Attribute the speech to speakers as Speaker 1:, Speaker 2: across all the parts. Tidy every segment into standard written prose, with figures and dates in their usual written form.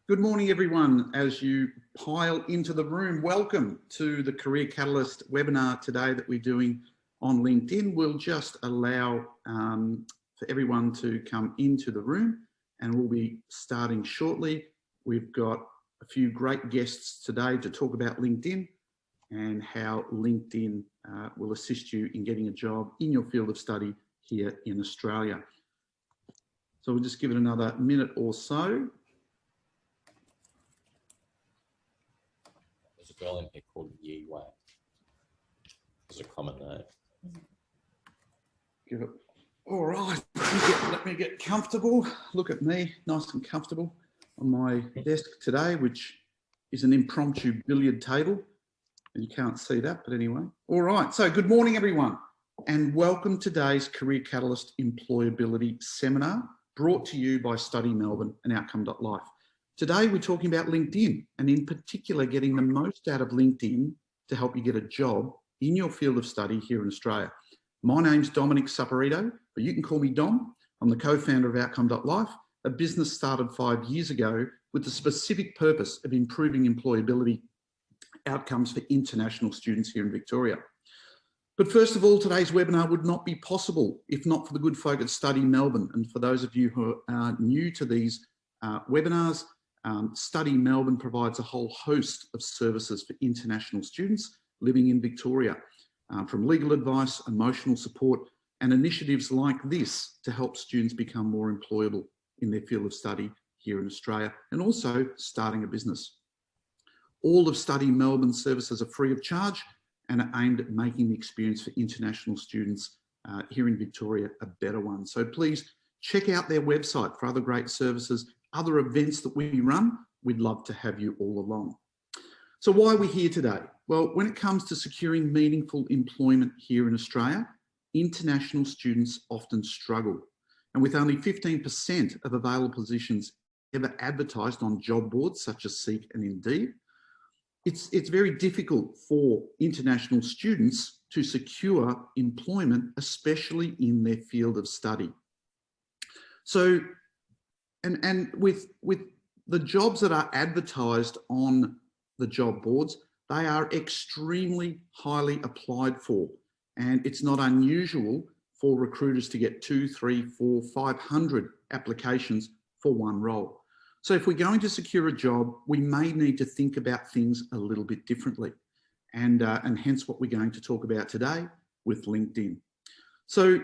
Speaker 1: Good morning, everyone. As you pile into the room, welcome to the Career Catalyst webinar today that we're doing on LinkedIn. We'll just allow for everyone to come into the room and we'll be starting shortly. We've got a few great guests today to talk about LinkedIn and how LinkedIn will assist you in getting a job in your field of study here in Australia. So we'll just give it another minute or so.
Speaker 2: There's a girl in here called Yi Wei. It's a common name.
Speaker 1: Give it. All right, let me get comfortable. Look at me, nice and comfortable on my desk today, which is an impromptu billiard table. And you can't see that, but anyway. All right, so good morning, everyone, and welcome to today's Career Catalyst Employability Seminar, brought to you by Study Melbourne and Outcome.Life. Today, we're talking about LinkedIn, and in particular, getting the most out of LinkedIn to help you get a job in your field of study here in Australia. My name's Dominic Saporito, but you can call me Dom. I'm the co-founder of Outcome.Life, a business started 5 years ago with the specific purpose of improving employability outcomes for international students here in Victoria. But first of all, today's webinar would not be possible if not for the good folk at Study Melbourne. And for those of you who are new to these webinars, Study Melbourne provides a whole host of services for international students living in Victoria, from legal advice, emotional support, and initiatives like this to help students become more employable in their field of study here in Australia, and also starting a business. All of Study Melbourne's services are free of charge and are aimed at making the experience for international students here in Victoria a better one. So please check out their website for other great services, other events that we run. We'd love to have you all along. So why are we here today? Well, when it comes to securing meaningful employment here in Australia, international students often struggle. And with only 15% of available positions ever advertised on job boards such as Seek and Indeed, it's very difficult for international students to secure employment, especially in their field of study. So, and with the jobs that are advertised on the job boards, they are extremely highly applied for. And it's not unusual for recruiters to get 200, 300, 400, 500 applications for one role. So if we're going to secure a job, we may need to think about things a little bit differently. And hence what we're going to talk about today with LinkedIn. So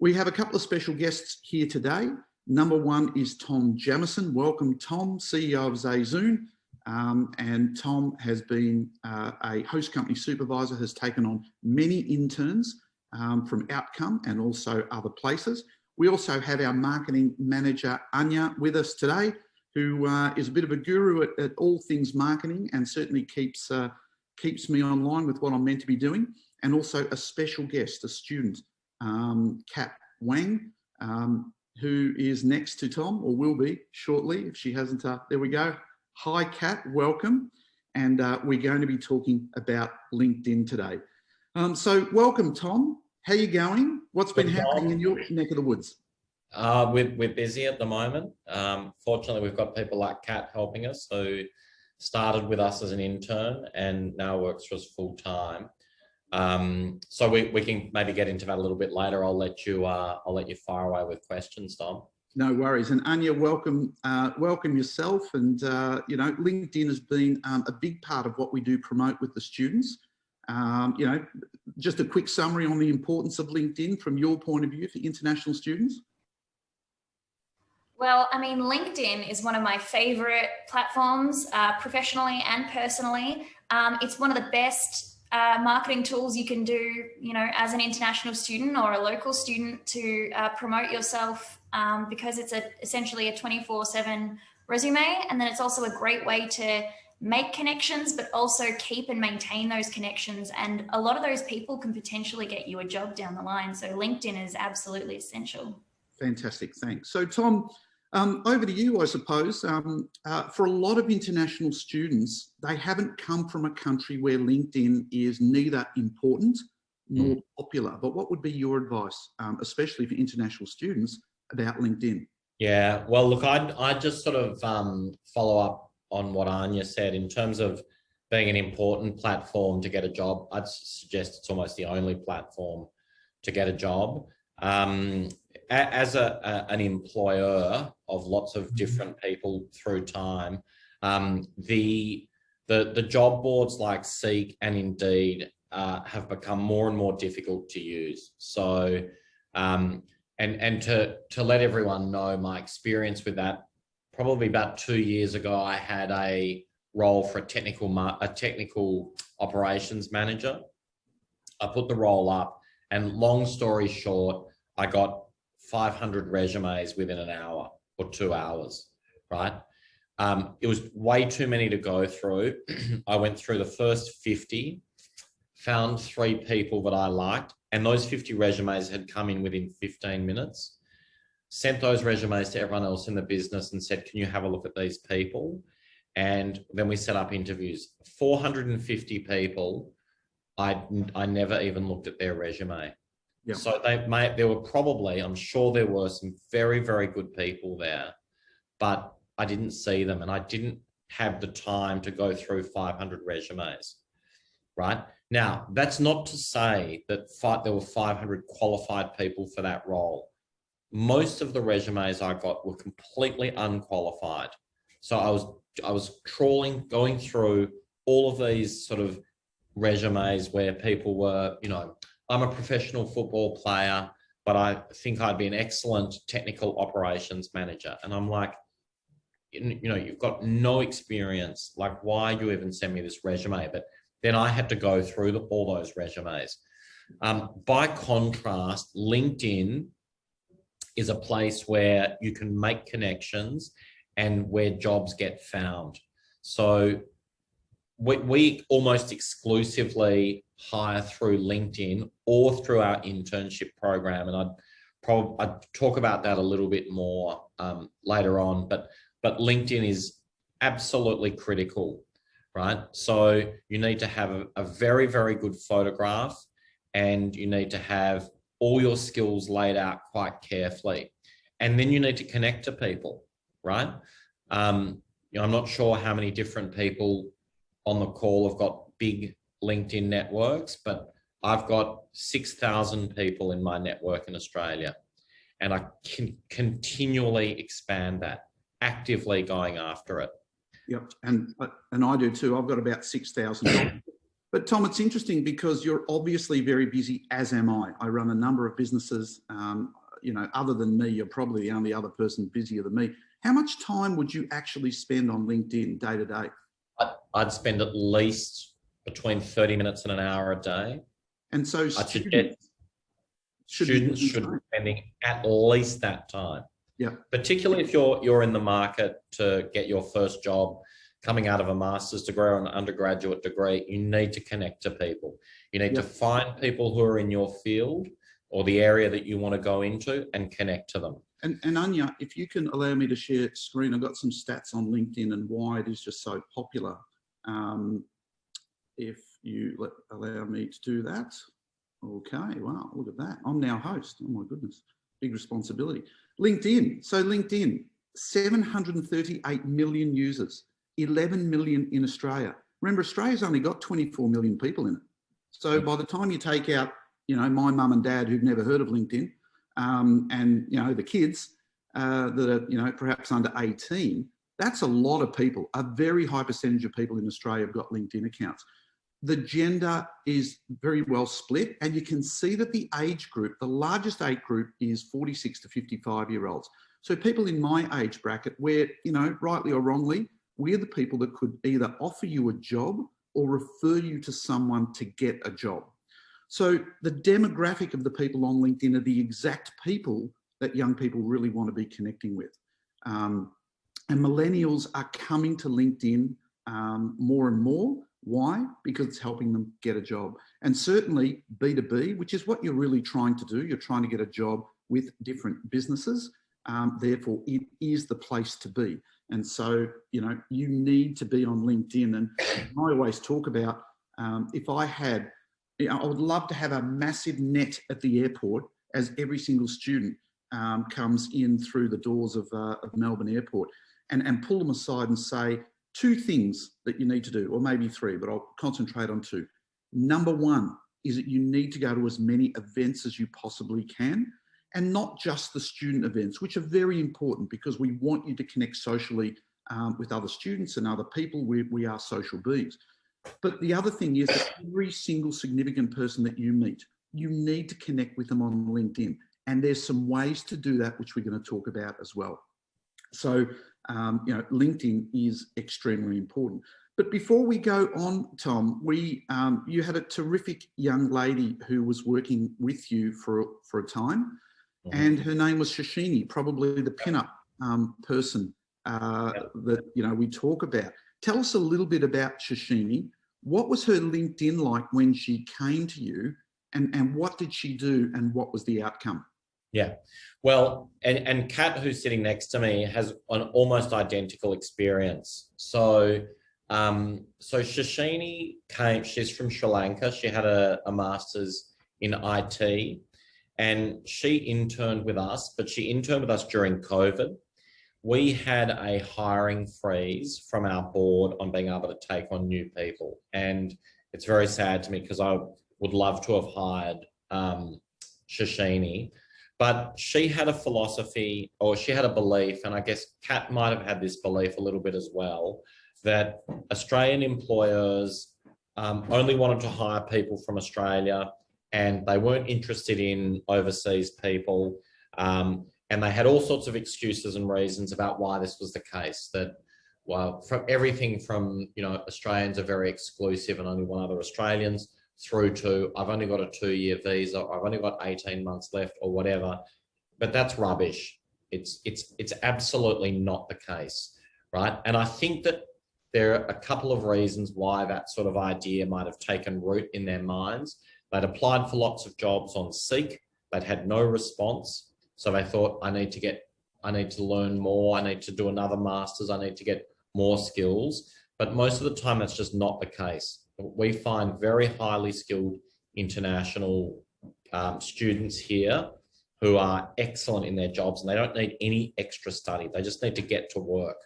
Speaker 1: we have a couple of special guests here today. Number one is Tom Jamison. Welcome, Tom, CEO of Zayzoon. And Tom has been a host company supervisor, has taken on many interns from Outcome and also other places. We also have our marketing manager, Anya, with us today, who is a bit of a guru at all things marketing and certainly keeps me online with what I'm meant to be doing. And also a special guest, a student, Kat Wang, who is next to Tom, or will be shortly if she hasn't. There we go. Hi, Kat, welcome. And we're going to be talking about LinkedIn today. So welcome, Tom. How are you going? What's been happening in your neck of the woods?
Speaker 2: We're busy at the moment. Fortunately, we've got people like Kat helping us, who started with us as an intern and now works for us full time. So we can maybe get into that a little bit later. I'll let you fire away with questions, Tom. No
Speaker 1: worries. And Anya, welcome yourself. And you know, LinkedIn has been a big part of what we do promote with the students. You know, just a quick summary on the importance of LinkedIn from your point of view for international students.
Speaker 3: Well, I mean, LinkedIn is one of my favorite platforms, professionally and personally. It's one of the best marketing tools you can do, you know, as an international student or a local student to promote yourself, because it's essentially a 24/7 resume. And then it's also a great way to make connections, but also keep and maintain those connections. And a lot of those people can potentially get you a job down the line. So LinkedIn is absolutely essential.
Speaker 1: Fantastic, thanks. So Tom, over to you, I suppose. For a lot of international students, they haven't come from a country where LinkedIn is neither important nor popular. But what would be your advice, especially for international students, about LinkedIn?
Speaker 2: Yeah, well, look, I just sort of follow up on what Anya said in terms of being an important platform to get a job. I'd suggest it's almost the only platform to get a job. As an employer of lots of different people through time, the job boards like Seek and Indeed have become more and more difficult to use. So, and to let everyone know my experience with that, probably about 2 years ago, I had a role for a technical operations manager. I put the role up, and long story short, I got 500 resumes within an hour or 2 hours, right? It was way too many to go through. I went through the first 50, found 3 people that I liked, and those 50 resumes had come in within 15 minutes. Sent those resumes to everyone else in the business and said, can you have a look at these people? And then we set up interviews. 450 people, I never even looked at their resume. Yeah. So there were probably, I'm sure there were some very, very good people there, but I didn't see them, and I didn't have the time to go through 500 resumes, right? Now, that's not to say that there were 500 qualified people for that role. Most of the resumes I got were completely unqualified. So I was trawling, going through all of these sort of resumes where people were, you know, I'm a professional football player, but I think I'd be an excellent technical operations manager. And I'm like, you know, you've got no experience. Like, why you even send me this resume? But then I had to go through all those resumes. By contrast, LinkedIn is a place where you can make connections and where jobs get found. So we almost exclusively hire through LinkedIn or through our internship program. And I'd talk about that a little bit more later on, but LinkedIn is absolutely critical, right? So you need to have a very, very good photograph, and you need to have all your skills laid out quite carefully. And then you need to connect to people, right? You know, I'm not sure how many different people on the call have got big LinkedIn networks, but I've got 6,000 people in my network in Australia, and I can continually expand that, actively going after it.
Speaker 1: Yep, and I do too. I've got about 6,000. But Tom, it's interesting because you're obviously very busy, as am I. I run a number of businesses. You know, other than me, you're probably the only other person busier than me. How much time would you actually spend on LinkedIn day to day?
Speaker 2: I'd spend at least between 30 minutes and an hour a day.
Speaker 1: And so
Speaker 2: students should be spending at least that time.
Speaker 1: Yeah.
Speaker 2: Particularly if you're in the market to get your first job, coming out of a master's degree or an undergraduate degree, you need to connect to people. You need to find people who are in your field or the area that you want to go into and connect to them.
Speaker 1: And Anya, if you can allow me to share screen, I've got some stats on LinkedIn and why it is just so popular. If you allow me to do that. Okay, wow, look at that. I'm now host. Oh my goodness, big responsibility. LinkedIn, so LinkedIn, 738 million users, 11 million in Australia. Remember, Australia's only got 24 million people in it. So by the time you take out, you know, my mum and dad who've never heard of LinkedIn, and, you know, the kids that are, you know, perhaps under 18, that's a lot of people. A very high percentage of people in Australia have got LinkedIn accounts. The gender is very well split, and you can see that the age group, the largest age group is 46 to 55-year-olds. So people in my age bracket where, you know, rightly or wrongly, we're the people that could either offer you a job or refer you to someone to get a job. So the demographic of the people on LinkedIn are the exact people that young people really want to be connecting with. And millennials are coming to LinkedIn more and more. Why? Because it's helping them get a job. And certainly B2B, which is what you're really trying to do. You're trying to get a job with different businesses. Therefore, it is the place to be. And so, you know, you need to be on LinkedIn. And I always talk about if I had, you know, I would love to have a massive net at the airport as every single student comes in through the doors of Melbourne Airport, and pull them aside and say 2 things that you need to do, or maybe 3, but I'll concentrate on 2. Number 1 is that you need to go to as many events as you possibly can, and not just the student events, which are very important because we want you to connect socially with other students and other people. We are social beings. But the other thing is that every single significant person that you meet, you need to connect with them on LinkedIn. And there's some ways to do that, which we're going to talk about as well. So, LinkedIn is extremely important. But before we go on, Tom, you had a terrific young lady who was working with you for a time, and her name was Shashini, probably the pinup person that we talk about. Tell us a little bit about Shashini. What was her LinkedIn like when she came to you, and what did she do, and what was the outcome?
Speaker 2: Yeah, well, and Kat, who's sitting next to me, has an almost identical experience. So Shashini came, she's from Sri Lanka. She had a master's in IT, and she interned with us, but she interned with us during COVID. We had a hiring freeze from our board on being able to take on new people. And it's very sad to me because I would love to have hired Shashini. But she had a philosophy, or she had a belief, and I guess Kat might have had this belief a little bit as well, that Australian employers only wanted to hire people from Australia, and they weren't interested in overseas people. And they had all sorts of excuses and reasons about why this was the case. That, well, from everything from, Australians are very exclusive and only want other Australians, through to I've only got a 2-year visa, or I've only got 18 months left, or whatever. But that's rubbish. It's absolutely not the case, right? And I think that there are a couple of reasons why that sort of idea might have taken root in their minds. They'd applied for lots of jobs on Seek. They'd had no response. So they thought, I need to learn more. I need to do another master's. I need to get more skills. But most of the time, that's just not the case. We find very highly skilled international students here who are excellent in their jobs, and they don't need any extra study. They just need to get to work,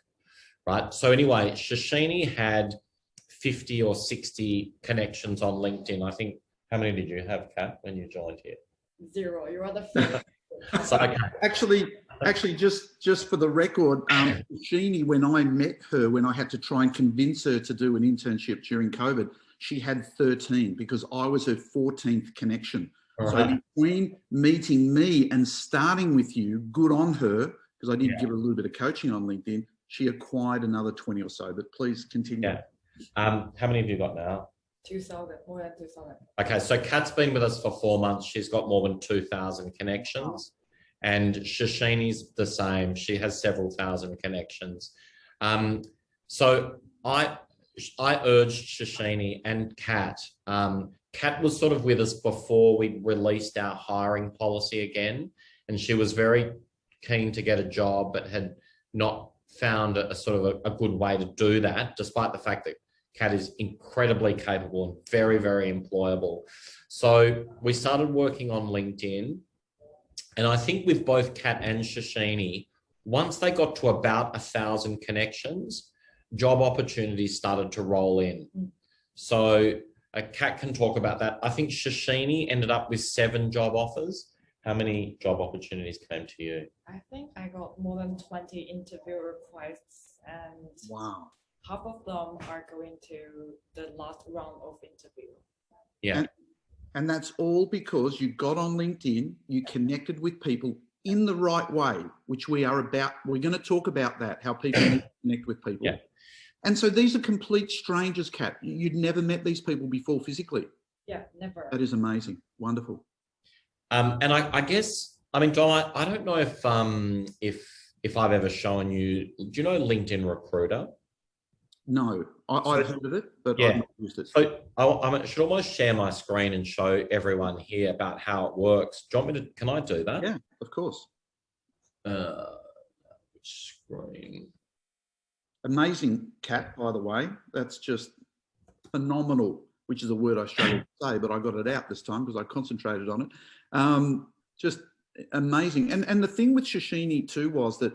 Speaker 2: right? So anyway, Shashini had 50 or 60 connections on LinkedIn. I think, how many did you have, Kat, when you joined here?
Speaker 4: 0. You're on the fifth.
Speaker 2: So, okay.
Speaker 1: Actually, just for the record, Shashini, when I met her, when I had to try and convince her to do an internship during COVID, she had 13 because I was her 14th connection. So between meeting me and starting with you, good on her, because I did give her a little bit of coaching on LinkedIn, she acquired another 20 or so. But please continue.
Speaker 2: Yeah. How many have you got now?
Speaker 4: 2,000, more than 2,000.
Speaker 2: Okay, so Kat's been with us for 4 months. She's got more than 2,000 connections. And Shashini's the same. She has several thousand connections. So I urged Shashini and Kat. Kat was sort of with us before we released our hiring policy again. And she was very keen to get a job, but had not found a sort of a good way to do that, despite the fact that Kat is incredibly capable and very, very employable. So we started working on LinkedIn. And I think with both Kat and Shashini, once they got to about 1,000 connections, job opportunities started to roll in. So Kat can talk about that. I think Shashini ended up with 7 job offers. How many job opportunities came to you?
Speaker 4: I think I got more than 20 interview requests, and
Speaker 1: Wow.
Speaker 4: half of them are going to the last round of interview.
Speaker 2: Yeah.
Speaker 1: And that's all because you got on LinkedIn, you connected with people in the right way, which we're going to talk about that, how people need to connect with people.
Speaker 2: Yeah.
Speaker 1: And so these are complete strangers, Kat. You'd never met these people before physically.
Speaker 4: Yeah, never.
Speaker 1: That is amazing. Wonderful.
Speaker 2: And I guess, I mean, John, I don't know if I've ever shown you, do you know LinkedIn Recruiter?
Speaker 1: No, I've heard of it, but I've not used it.
Speaker 2: So I should almost share my screen and show everyone here about how it works. Do you want me to, can I do that?
Speaker 1: Yeah, of course.
Speaker 2: Which screen?
Speaker 1: Amazing, Kat, by the way. That's just phenomenal, which is a word I struggle to say, but I got it out this time because I concentrated on it. Just amazing. And the thing with Shashini too was that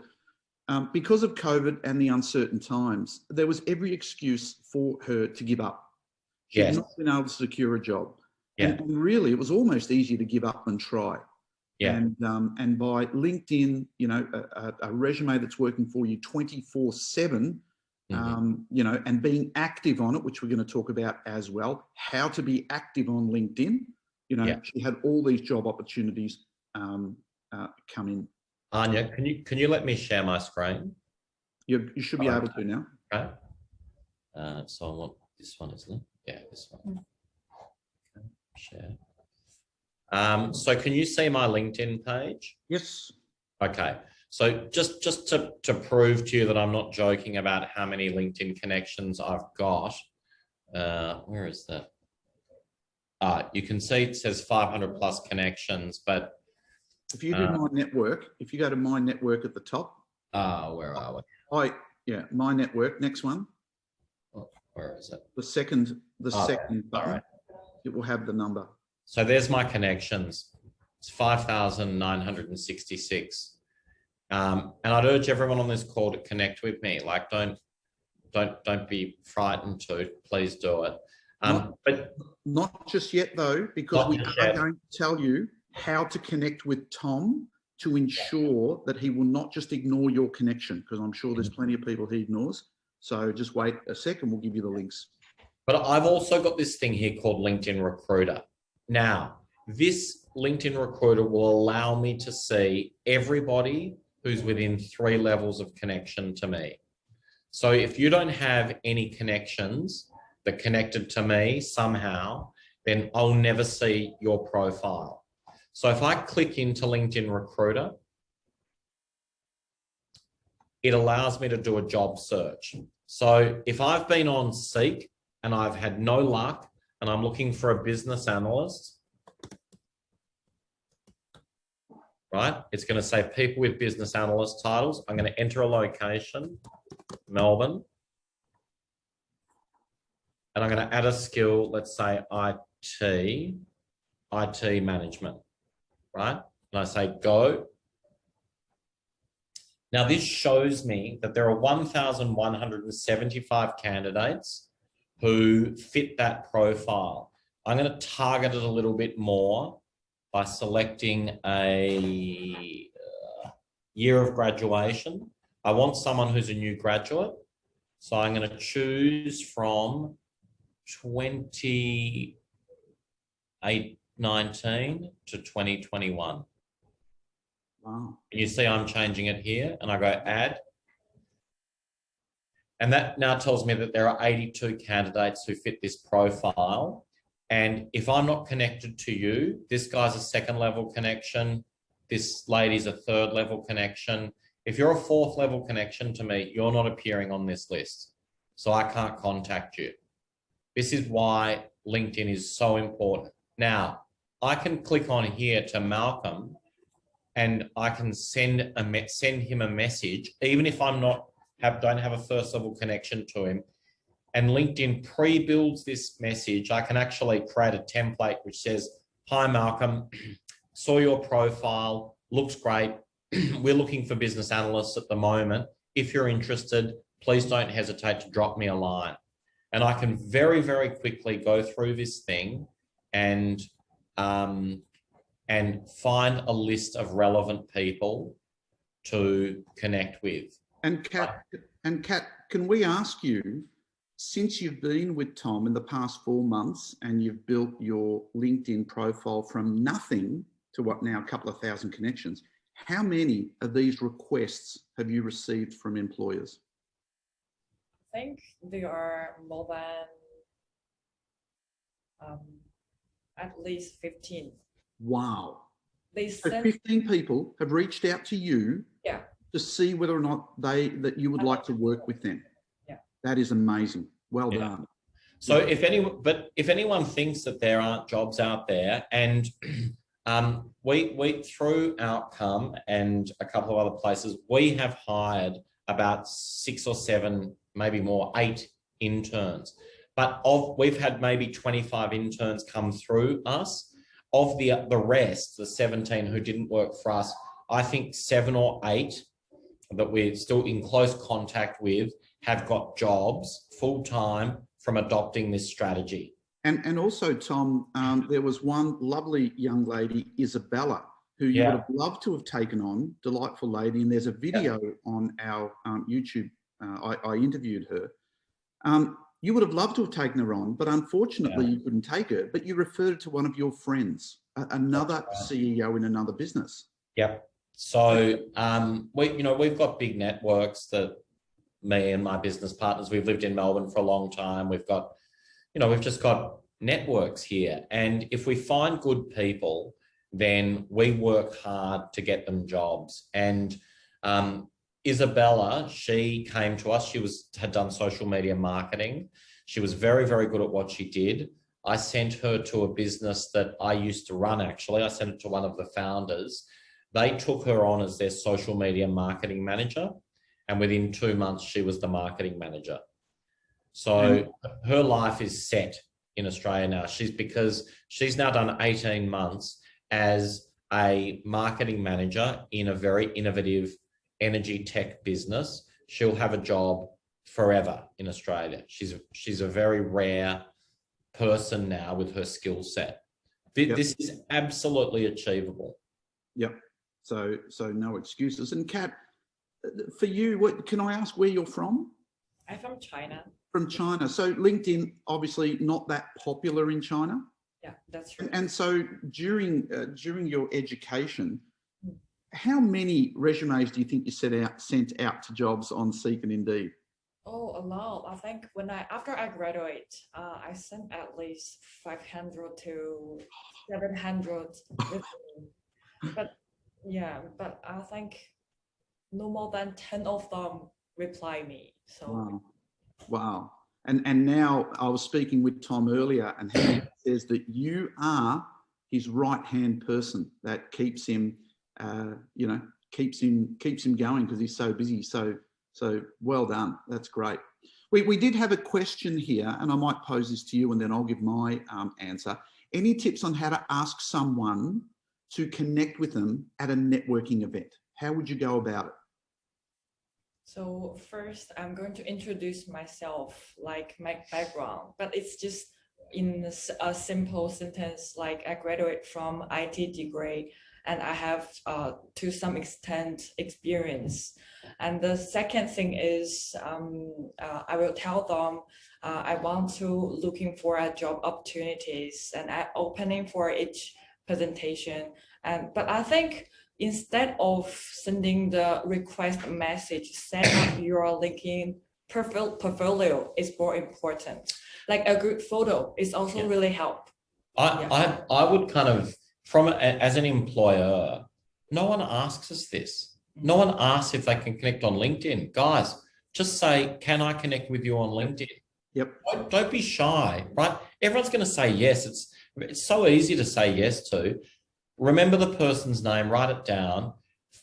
Speaker 1: because of COVID and the uncertain times, there was every excuse for her to give up. She had not been able to secure a job.
Speaker 2: Yeah.
Speaker 1: And really, it was almost easier to give up than try.
Speaker 2: Yeah.
Speaker 1: And by LinkedIn, you know, a resume that's working for you 24/7, you know, and being active on it, which we're going to talk about as well, how to be active on LinkedIn. You know, she had all these job opportunities come in.
Speaker 2: Anya, can you let me share my screen?
Speaker 1: You should be able to now.
Speaker 2: Okay. So I want this one, isn't it? Yeah, this one. Okay. Share. So can you see my LinkedIn page?
Speaker 1: Yes.
Speaker 2: Okay. So just to prove to you that I'm not joking about how many LinkedIn connections I've got, where is that? You can see it says 500 plus connections, but
Speaker 1: if you do my network, if you go to my network at the top.
Speaker 2: Where are we?
Speaker 1: My network, next one.
Speaker 2: Oh, where is it?
Speaker 1: The second button,
Speaker 2: right.
Speaker 1: It will have the number.
Speaker 2: So there's my connections. It's 5,966. And I'd urge everyone on this call to connect with me. Like, don't be frightened to. Please do it. But
Speaker 1: not just yet though, because we are going to tell you how to connect with Tom to ensure that he will not just ignore your connection, because I'm sure there's plenty of people he ignores. So just wait a second, we'll give you the links.
Speaker 2: But I've also got this thing here called LinkedIn Recruiter. Now, this LinkedIn Recruiter will allow me to see everybody who's within 3 levels of connection to me. So if you don't have any connections that connected to me somehow, then I'll never see your profile. So if I click into LinkedIn Recruiter, it allows me to do a job search. So if I've been on Seek and I've had no luck and I'm looking for a business analyst, right? It's going to say people with business analyst titles. I'm going to enter a location, Melbourne. And I'm going to add a skill, let's say IT management, right? And I say go. Now this shows me that there are 1,175 candidates who fit that profile. I'm going to target it a little bit more by selecting a year of graduation. I want someone who's a new graduate. So I'm going to choose from 2019 to 2021.
Speaker 1: Wow.
Speaker 2: You see I'm changing it here and I go add. And that now tells me that there are 82 candidates who fit this profile. And if I'm not connected to you, this guy's a 2nd level connection. This lady's a 3rd level connection. If you're a 4th level connection to me, you're not appearing on this list. So I can't contact you. This is why LinkedIn is so important. Now, I can click on here to Malcolm and I can send him a message, even if I'm don't have a 1st level connection to him. And LinkedIn pre-builds this message. I can actually create a template which says, "Hi Malcolm, saw your profile, looks great. We're looking for business analysts at the moment. If you're interested, please don't hesitate to drop me a line." And I can very, very quickly go through this thing and find a list of relevant people to connect with.
Speaker 1: And Kat, can we ask you, since you've been with Tom in the past 4 months and you've built your LinkedIn profile from nothing to what now, a couple of thousand connections, how many of these requests have you received from employers?
Speaker 4: I think there are more than at least 15.
Speaker 1: Wow.
Speaker 4: They
Speaker 1: So
Speaker 4: sent
Speaker 1: 15 people have reached out to you to see whether or not that you would like to work with them.
Speaker 4: Yeah.
Speaker 1: That is amazing. Well done.
Speaker 2: So if anyone thinks that there aren't jobs out there, and we through Outcome and a couple of other places, we have hired about 6 or 7, maybe more, 8 interns. But we've had maybe 25 interns come through us. of the rest, the 17 who didn't work for us, I think 7 or 8 that we're still in close contact with have got jobs full-time from adopting this strategy.
Speaker 1: And also, Tom, there was one lovely young lady, Isabella, who you would have loved to have taken on, delightful lady. And there's a video on our YouTube. I interviewed her. You would have loved to have taken her on, but unfortunately you couldn't take her, but you referred to one of your friends, another CEO in another business.
Speaker 2: Yep. So, we've got big networks that me and my business partners, we've lived in Melbourne for a long time. We've got, we've just got networks here. And if we find good people, then we work hard to get them jobs. And Isabella, she came to us. She had done social media marketing. She was very, very good at what she did. I sent her to a business that I used to run, actually. I sent it to one of the founders. They took her on as their social media marketing manager. And within 2 months, she was the marketing manager. So her life is set in Australia now. Because she's now done 18 months as a marketing manager in a very innovative energy tech business. She'll have a job forever in Australia. She's a very rare person now with her skill set. This is absolutely achievable.
Speaker 1: Yep. So no excuses. And Kat, for you, can I ask where you're from?
Speaker 4: I'm from China.
Speaker 1: From China. So LinkedIn, obviously not that popular in China.
Speaker 4: Yeah, that's true.
Speaker 1: And so during your education, how many resumes do you think you sent out to jobs on Seek and Indeed?
Speaker 4: Oh, a lot. I think after I graduate, I sent at least 500 to 700. But I think no more than 10 of them reply me. So
Speaker 1: wow. And now I was speaking with Tom earlier, and he says that you are his right-hand person that keeps him, keeps him going because he's so busy. So well done. That's great. We did have a question here, and I might pose this to you, and then I'll give my answer. Any tips on how to ask someone to connect with them at a networking event? How would you go about it?
Speaker 4: So first, I'm going to introduce myself, like my background, but it's just in a simple sentence, like I graduate from IT degree and I have to some extent experience. And the second thing is I will tell them I want to looking for a job opportunities and opening for each presentation. But I think instead of sending the request message, set up your LinkedIn portfolio is more important. Like a good photo is also really help.
Speaker 2: I would kind of, as an employer, no one asks us this. No one asks if they can connect on LinkedIn. Guys, just say, can I connect with you on LinkedIn?
Speaker 1: Yep.
Speaker 2: Don't be shy, right? Everyone's going to say yes. It's so easy to say yes to. Remember the person's name, write it down,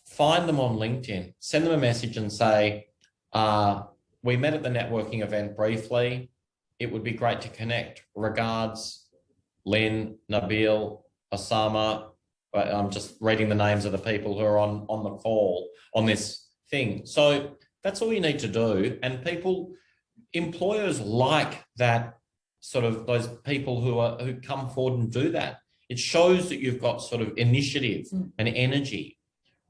Speaker 2: find them on LinkedIn, send them a message and say, we met at the networking event briefly. It would be great to connect. Regards, Lynn, Nabil, Osama. I'm just reading the names of the people who are on the call on this thing. So that's all you need to do. And employers like that, sort of those people who come forward and do that. It shows that you've got sort of initiative and energy,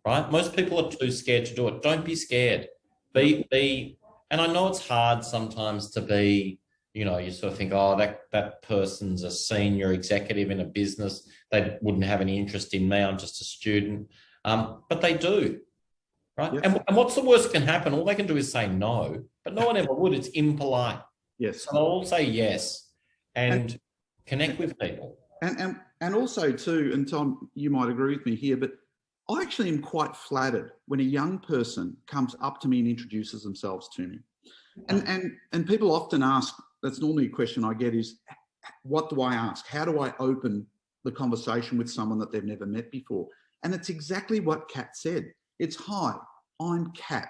Speaker 2: right? Most people are too scared to do it. Don't be scared. And I know it's hard sometimes to be, you sort of think, oh, that person's a senior executive in a business. They wouldn't have any interest in me. I'm just a student. But they do, right? Yep. And what's the worst that can happen? All they can do is say no, but no one ever would. It's impolite.
Speaker 1: Yes.
Speaker 2: So they'll all say yes and connect with people.
Speaker 1: And also too, and Tom, you might agree with me here, but I actually am quite flattered when a young person comes up to me and introduces themselves to me. And people often ask, that's normally a question I get is, what do I ask? How do I open the conversation with someone that they've never met before? And it's exactly what Kat said. It's, hi, I'm Kat.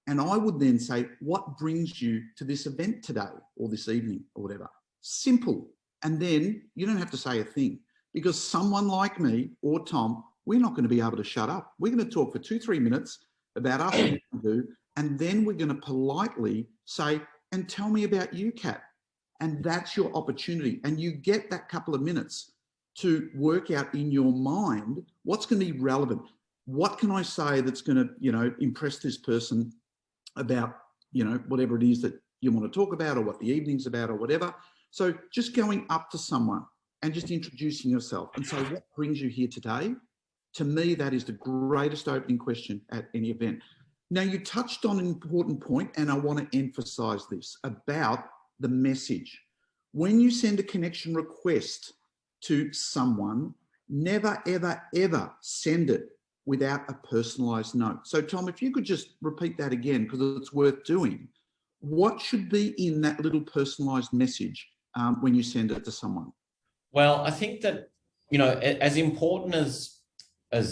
Speaker 1: And I would then say, what brings you to this event today or this evening or whatever? Simple. And then you don't have to say a thing. because someone like me or Tom, we're not going to be able to shut up. We're going to talk for 2-3 minutes about us and what we do, and then we're going to politely say, and tell me about you, Kat. And that's your opportunity. And you get that couple of minutes to work out in your mind what's going to be relevant. What can I say that's going to, impress this person about, whatever it is that you want to talk about, or what the evening's about, or whatever. So just going up to someone and just introducing yourself and say, what brings you here today? To me, that is the greatest opening question at any event. Now, you touched on an important point, and I want to emphasize this about the message. When you send a connection request to someone, never, ever, ever send it without a personalized note. So, Tom, if you could just repeat that again, because it's worth doing. What should be in that little personalized message when you send it to someone?
Speaker 2: Well, I think that, as important as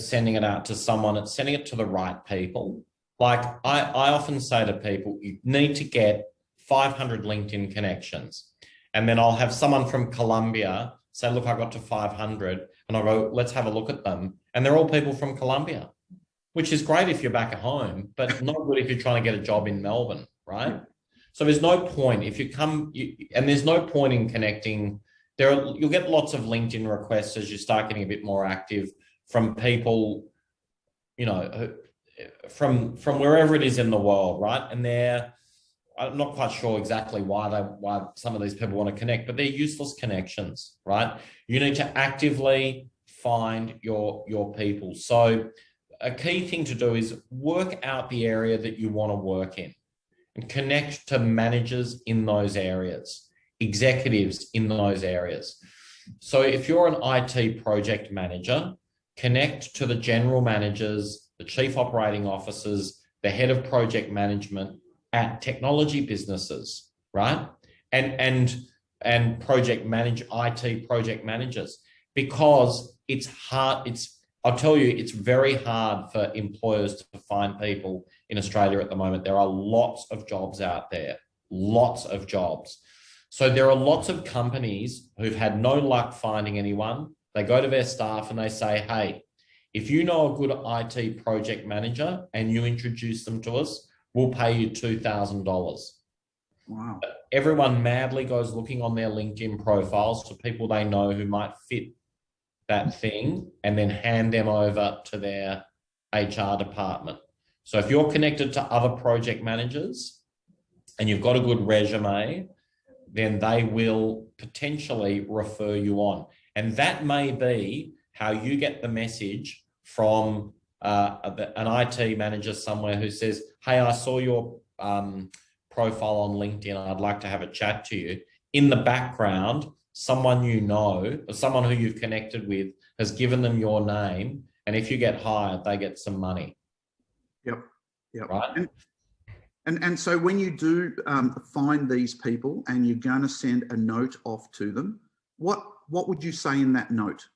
Speaker 2: sending it out to someone, it's sending it to the right people. Like I often say to people, you need to get 500 LinkedIn connections. And then I'll have someone from Colombia say, look, I got to 500. And I'll go, let's have a look at them. And they're all people from Colombia, which is great if you're back at home, but not good if you're trying to get a job in Melbourne, right? So there's no point if you come, and there's no point in connecting. You'll get lots of LinkedIn requests as you start getting a bit more active from people, from wherever it is in the world, right? And I'm not quite sure exactly why some of these people want to connect, but they're useless connections, right? You need to actively find your people. So a key thing to do is work out the area that you want to work in and connect to managers in those areas, executives in those areas. So if you're an IT project manager, connect to the general managers, the chief operating officers, the head of project management at technology businesses, right? And IT project managers, because it's hard. I'll tell you, it's very hard for employers to find people in Australia at the moment. There are lots of jobs out there, lots of jobs. So there are lots of companies who've had no luck finding anyone. They go to their staff and they say, hey, if you know a good IT project manager and you introduce them to us, we'll pay you $2,000.
Speaker 1: Wow.
Speaker 2: Everyone madly goes looking on their LinkedIn profiles for people they know who might fit that thing, and then hand them over to their HR department. So if you're connected to other project managers and you've got a good resume, then they will potentially refer you on. And that may be how you get the message from an IT manager somewhere who says, hey, I saw your profile on LinkedIn. I'd like to have a chat to you. In the background, someone you know, or someone who you've connected with has given them your name. And if you get hired, they get some money.
Speaker 1: Yep.
Speaker 2: Right.
Speaker 1: And so when you do find these people and you're going to send a note off to them, what would you say in that note?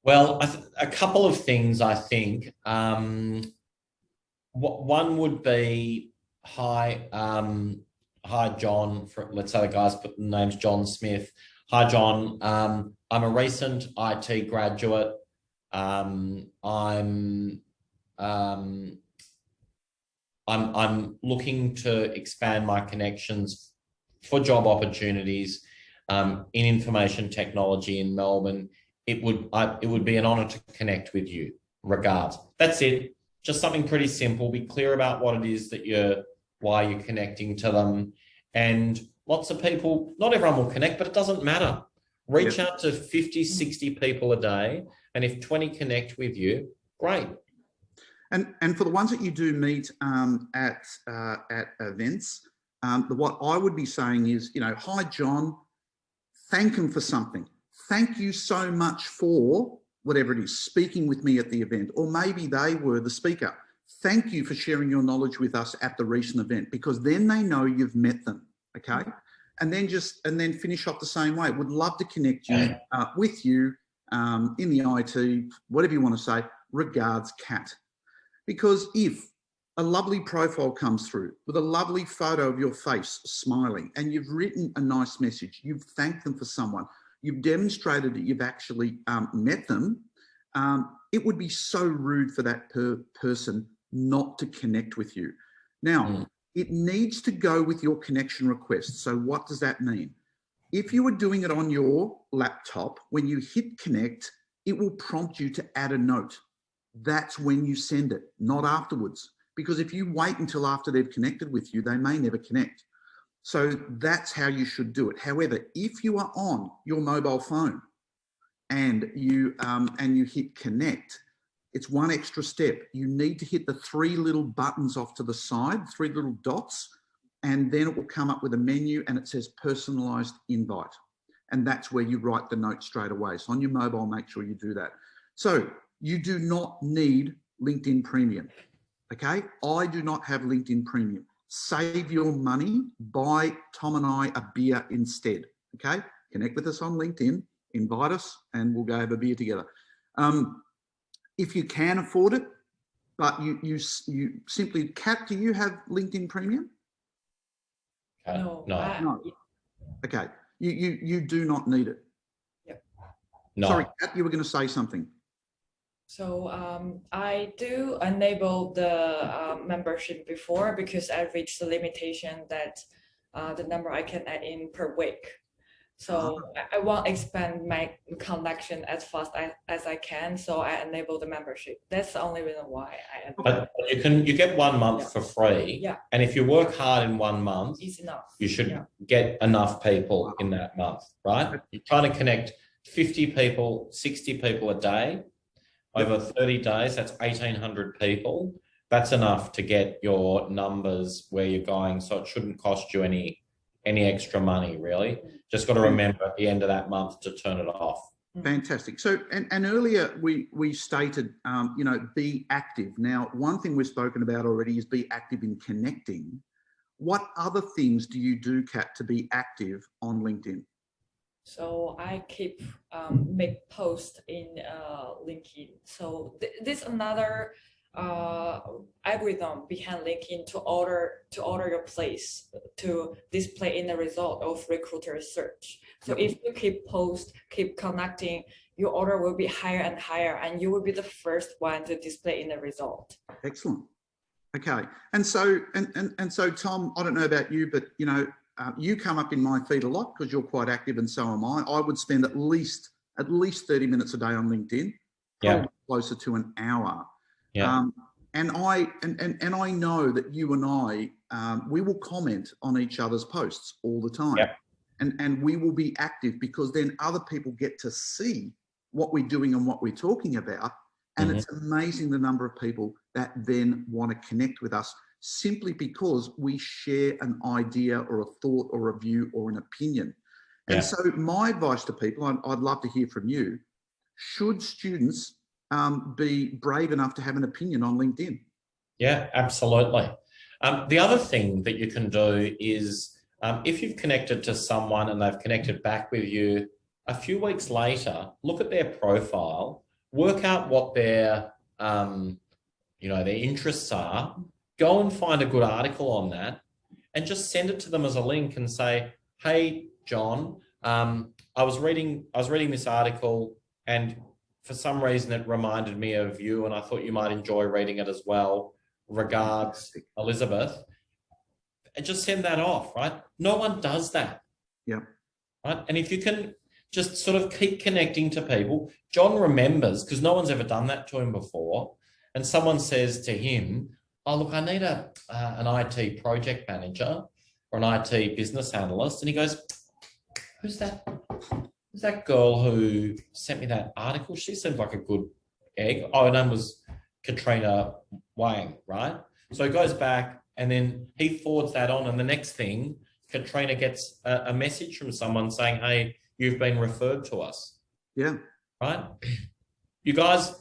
Speaker 2: Well, a couple of things, I think. One would be, hi, John. Let's say the guy's put the name's John Smith. Hi, John. I'm a recent IT graduate. I'm looking to expand my connections for job opportunities in information technology in Melbourne. It would be an honour to connect with you. Regards. That's it. Just something pretty simple. Be clear about what it is that why you're connecting to them. And lots of people, not everyone will connect, but it doesn't matter. Reach out to 50, 60 people a day. And if 20 connect with you, great.
Speaker 1: And for the ones that you do meet at events, what I would be saying is, hi, John, thank him for something. Thank you so much for whatever it is, speaking with me at the event, or maybe they were the speaker. Thank you for sharing your knowledge with us at the recent event, because then they know you've met them, okay? And then finish off the same way. Would love to connect you with you in the IT, whatever you want to say. Regards, Kat. Because if a lovely profile comes through with a lovely photo of your face smiling, and you've written a nice message, you've thanked them for someone, you've demonstrated that you've actually met them, it would be so rude for that person not to connect with you. Now, it needs to go with your connection request. So what does that mean? If you are doing it on your laptop, when you hit connect, it will prompt you to add a note. That's when you send it, not afterwards. Because if you wait until after they've connected with you, they may never connect. So that's how you should do it. However, if you are on your mobile phone and you hit connect, it's one extra step. You need to hit the 3 little buttons off to the side, 3 little dots, and then it will come up with a menu and it says personalized invite. And that's where you write the note straight away. So on your mobile, make sure you do that. So you do not need LinkedIn Premium, okay? I do not have LinkedIn Premium. Save your money, buy Tom and I a beer instead, okay? Connect with us on LinkedIn, invite us, and we'll go have a beer together. If you can afford it, but you simply, Kat, do you have LinkedIn Premium?
Speaker 4: No.
Speaker 1: No. Okay. You do not need it.
Speaker 4: Yep.
Speaker 2: No.
Speaker 1: Sorry, Kat, you were going to say something.
Speaker 4: So I do enable the membership before because I reached the limitation that the number I can add in per week. So I want to expand my connection as fast as I can. So I enable the membership. That's the only reason why I enable.
Speaker 2: But you get 1 month for free.
Speaker 4: Yeah.
Speaker 2: And if you work hard in 1 month,
Speaker 4: It's enough.
Speaker 2: you should get enough people in that month, right? You're trying to connect 50 people, 60 people a day. Over 30 days, that's 1,800 people. That's enough to get your numbers where you're going. So it shouldn't cost you any extra money, really. Just got to remember at the end of that month to turn it off.
Speaker 1: Fantastic. So, and earlier we stated, be active. Now, one thing we've spoken about already is be active in connecting. What other things do you do, Kat, to be active on LinkedIn?
Speaker 4: So I keep make posts in LinkedIn. So this another algorithm behind LinkedIn to order your place to display in the result of recruiter search. So if you keep post, keep connecting, your order will be higher and higher, and you will be the first one to display in the result.
Speaker 1: Excellent. Okay, and so Tom, I don't know about you, but you come up in my feed a lot because you're quite active, and so am I. I would spend at least 30 minutes a day on LinkedIn, probably closer to an hour.
Speaker 2: Yeah.
Speaker 1: And I know that you and I, we will comment on each other's posts all the time.
Speaker 2: Yeah.
Speaker 1: And we will be active because then other people get to see what we're doing and what we're talking about. And it's amazing the number of people that then want to connect with us simply because we share an idea or a thought or a view or an opinion. And so my advice to people, I'd love to hear from you, should students be brave enough to have an opinion on LinkedIn?
Speaker 2: Yeah, absolutely. The other thing that you can do is if you've connected to someone and they've connected back with you, a few weeks later, look at their profile, work out what their interests are, go and find a good article on that and just send it to them as a link and say, hey, John, I was reading this article and for some reason it reminded me of you and I thought you might enjoy reading it as well. Regards, Elizabeth. And just send that off, right? No one does that.
Speaker 1: Yeah.
Speaker 2: Right. And if you can just sort of keep connecting to people, John remembers, because no one's ever done that to him before. And someone says to him, oh, look, I need an IT project manager or an IT business analyst. And he goes, who's that? Who's that girl who sent me that article? She seems like a good egg. Oh, her name was Katrina Wang, right? So he goes back and then he forwards that on. And the next thing, Katrina gets a message from someone saying, hey, you've been referred to us.
Speaker 1: Yeah.
Speaker 2: Right? You guys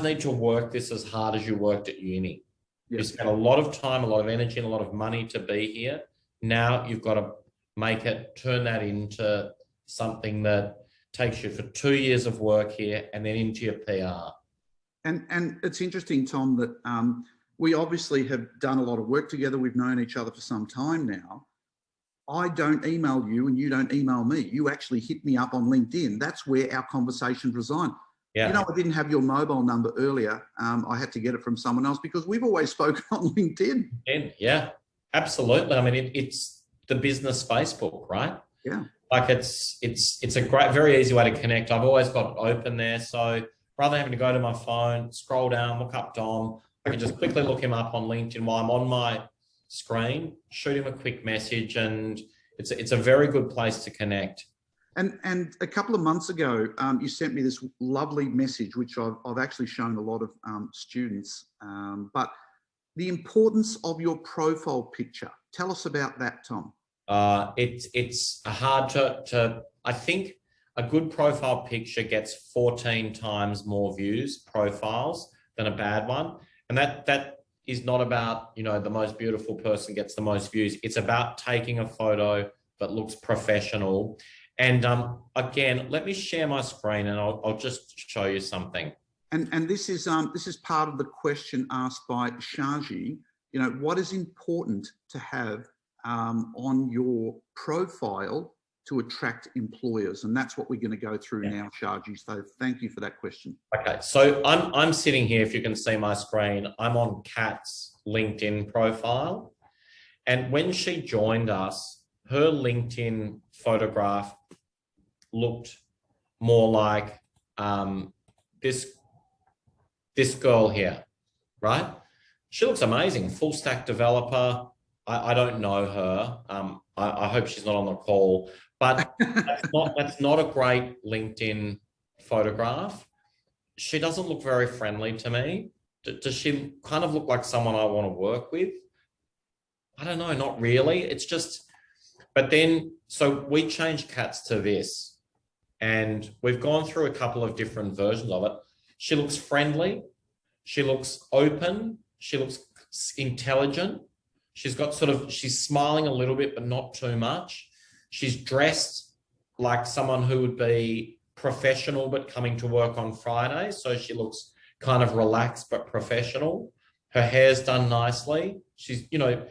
Speaker 2: need to work this as hard as you worked at uni. You spent a lot of time, a lot of energy, and a lot of money to be here. Now you've got to turn that into something that takes you for 2 years of work here and then into your PR.
Speaker 1: And it's interesting, Tom, that we obviously have done a lot of work together. We've known each other for some time now. I don't email you and you don't email me. You actually hit me up on LinkedIn. That's where our conversations reside.
Speaker 2: Yeah.
Speaker 1: You know, I didn't have your mobile number earlier. I had to get it from someone else because we've always spoken on LinkedIn.
Speaker 2: Yeah, absolutely. I mean, it's the business Facebook, right?
Speaker 1: Yeah.
Speaker 2: Like it's a great, very easy way to connect. I've always got it open there. So rather than having to go to my phone, scroll down, look up Dom, I can just quickly look him up on LinkedIn while I'm on my screen, shoot him a quick message, and it's a very good place to connect.
Speaker 1: And a couple of months ago, you sent me this lovely message, which I've actually shown a lot of students. But the importance of your profile picture. Tell us about that, Tom.
Speaker 2: It's hard to. I think a good profile picture gets 14 times more views, profiles, than a bad one, and that is not about, you know, the most beautiful person gets the most views. It's about taking a photo that looks professional. And again, let me share my screen and I'll just show you something.
Speaker 1: And this is part of the question asked by Shaji. You know, what is important to have on your profile to attract employers? And that's what we're going to go through now, Shaji. So thank you for that question.
Speaker 2: Okay, so I'm sitting here, if you can see my screen, I'm on Kat's LinkedIn profile. And when she joined us, her LinkedIn photograph looked more like this girl here, right? She looks amazing, full stack developer. I don't know her. I hope she's not on the call, but that's not a great LinkedIn photograph. She doesn't look very friendly to me. Does she kind of look like someone I want to work with? I don't know, not really. It's just, but then, so we changed Kat's to this, and we've gone through a couple of different versions of it. She looks friendly. She looks open. She looks intelligent. She's got she's smiling a little bit, but not too much. She's dressed like someone who would be professional, but coming to work on Friday. So she looks kind of relaxed, but professional. Her hair's done nicely. She's, you know,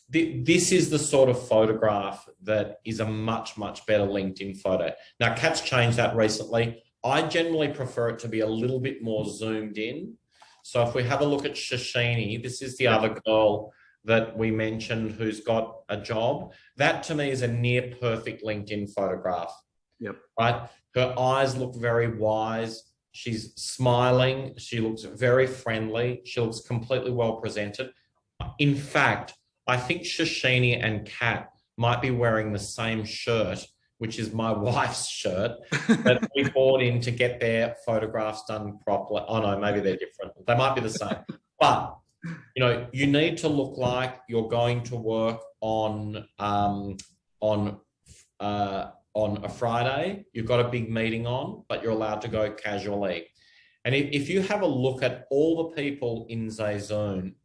Speaker 2: this is the sort of photograph that is a much, much better LinkedIn photo. Now, Kat's changed that recently. I generally prefer it to be a little bit more zoomed in. So if we have a look at Shashini, this is the other girl that we mentioned who's got a job. That to me is a near perfect LinkedIn photograph.
Speaker 1: Yep.
Speaker 2: Right? Her eyes look very wise. She's smiling. She looks very friendly. She looks completely well presented. In fact, I think Shashini and Kat might be wearing the same shirt, which is my wife's shirt, that we bought in to get their photographs done properly. Oh no, maybe they're different. They might be the same. But, you know, you need to look like you're going to work on a Friday. You've got a big meeting on, but you're allowed to go casually. And if you have a look at all the people in Zayzoon,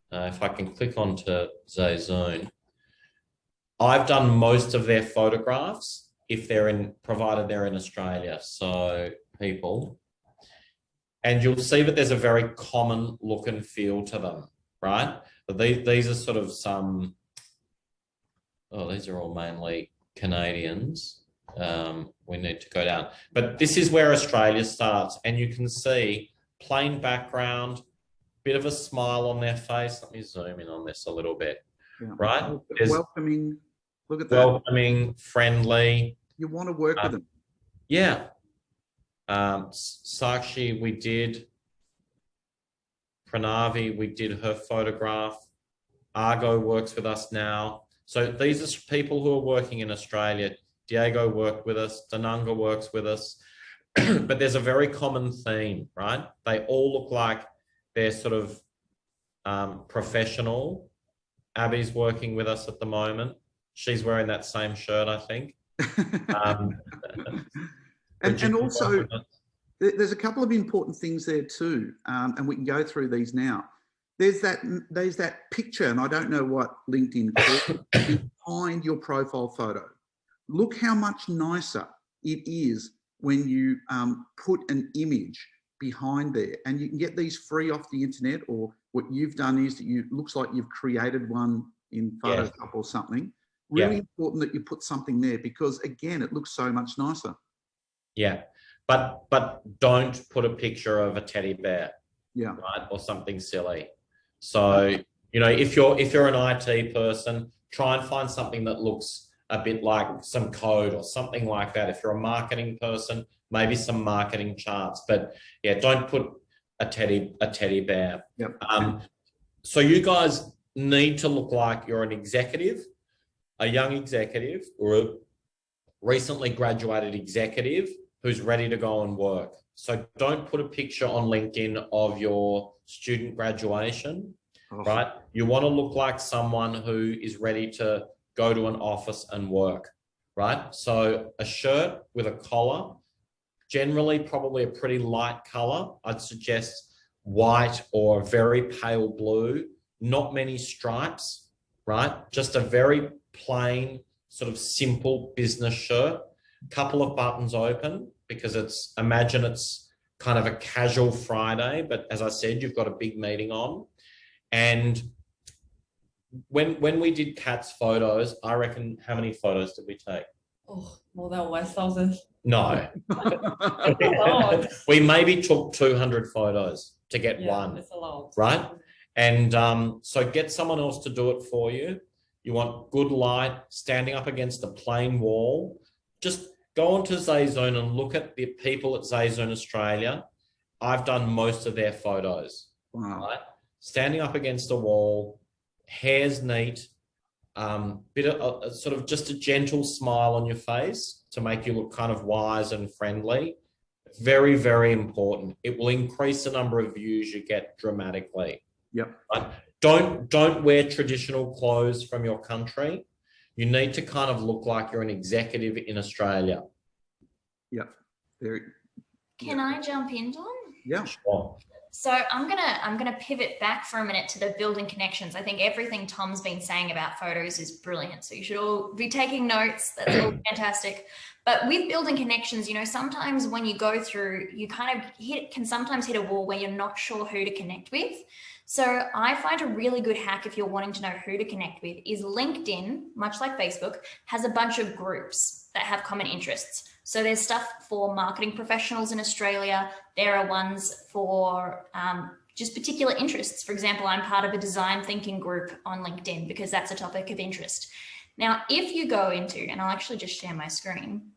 Speaker 2: if I can click onto Zayzoon, I've done most of their photographs if they're provided they're in Australia. So people, and you'll see that there's a very common look and feel to them, right? But these are sort of some, oh, these are all mainly Canadians. We need to go down, but this is where Australia starts, and you can see plain background, bit of a smile on their face. Let me zoom in on this a little bit, right?
Speaker 1: There's welcoming, look at that.
Speaker 2: Welcoming, friendly.
Speaker 1: You want to work with them.
Speaker 2: Yeah. Sakshi, we did. Pranavi, we did her photograph. Argo works with us now. So these are people who are working in Australia. Diego worked with us. Dananga works with us. But there's a very common theme, right? They all look like they're sort of professional. Abby's working with us at the moment. She's wearing that same shirt, I think.
Speaker 1: And also, there's a couple of important things there too, and we can go through these now. There's that picture, and I don't know what LinkedIn calls it, behind your profile photo. Look how much nicer it is when you put an image behind there, and you can get these free off the internet, or what you've done is that looks like you've created one in Photoshop or something. Really important that you put something there because, again, it looks so much nicer.
Speaker 2: Yeah, but don't put a picture of a teddy bear, right, or something silly. So, you know, if you're an IT person, try and find something that looks a bit like some code or something like that. If you're a marketing person, maybe some marketing charts. But yeah, don't put a teddy bear.
Speaker 1: Yep.
Speaker 2: So you guys need to look like you're an executive, a young executive, or a recently graduated executive who's ready to go and work. So don't put a picture on LinkedIn of your student graduation, right? You want to look like someone who is ready to go to an office and work, right? So a shirt with a collar, generally probably a pretty light color. I'd suggest white or very pale blue, not many stripes, right? Just a very plain, sort of simple business shirt, couple of buttons open, because imagine it's kind of a casual Friday, but as I said, you've got a big meeting on. And when we did Kat's photos, I reckon, how many photos did we take?
Speaker 4: Oh, more than 1,000.
Speaker 2: No. We maybe took 200 photos to get one.
Speaker 4: That's a lot.
Speaker 2: Right? And so get someone else to do it for you. You want good light, standing up against a plain wall. Just go onto Zayzone and look at the people at Zayzone Australia. I've done most of their photos.
Speaker 1: Wow.
Speaker 2: Right? Standing up against a wall, hair's neat, bit of sort of just a gentle smile on your face to make you look kind of wise and friendly. Very, very important. It will increase the number of views you get dramatically.
Speaker 1: Yep.
Speaker 2: Right? Don't wear traditional clothes from your country. You need to kind of look like you're an executive in Australia.
Speaker 1: Yep.
Speaker 3: Can I jump in, Don?
Speaker 1: Yeah.
Speaker 2: Sure.
Speaker 3: So I'm gonna pivot back for a minute to the building connections. I think everything Tom's been saying about photos is brilliant. So you should all be taking notes. That's all fantastic. But with building connections, you know, sometimes when you go through, you kind of can sometimes hit a wall where you're not sure who to connect with. So I find a really good hack if you're wanting to know who to connect with is LinkedIn, much like Facebook, has a bunch of groups that have common interests. So there's stuff for marketing professionals in Australia. There are ones for just particular interests. For example, I'm part of a design thinking group on LinkedIn because that's a topic of interest. Now, if you go into, and I'll actually just share my screen.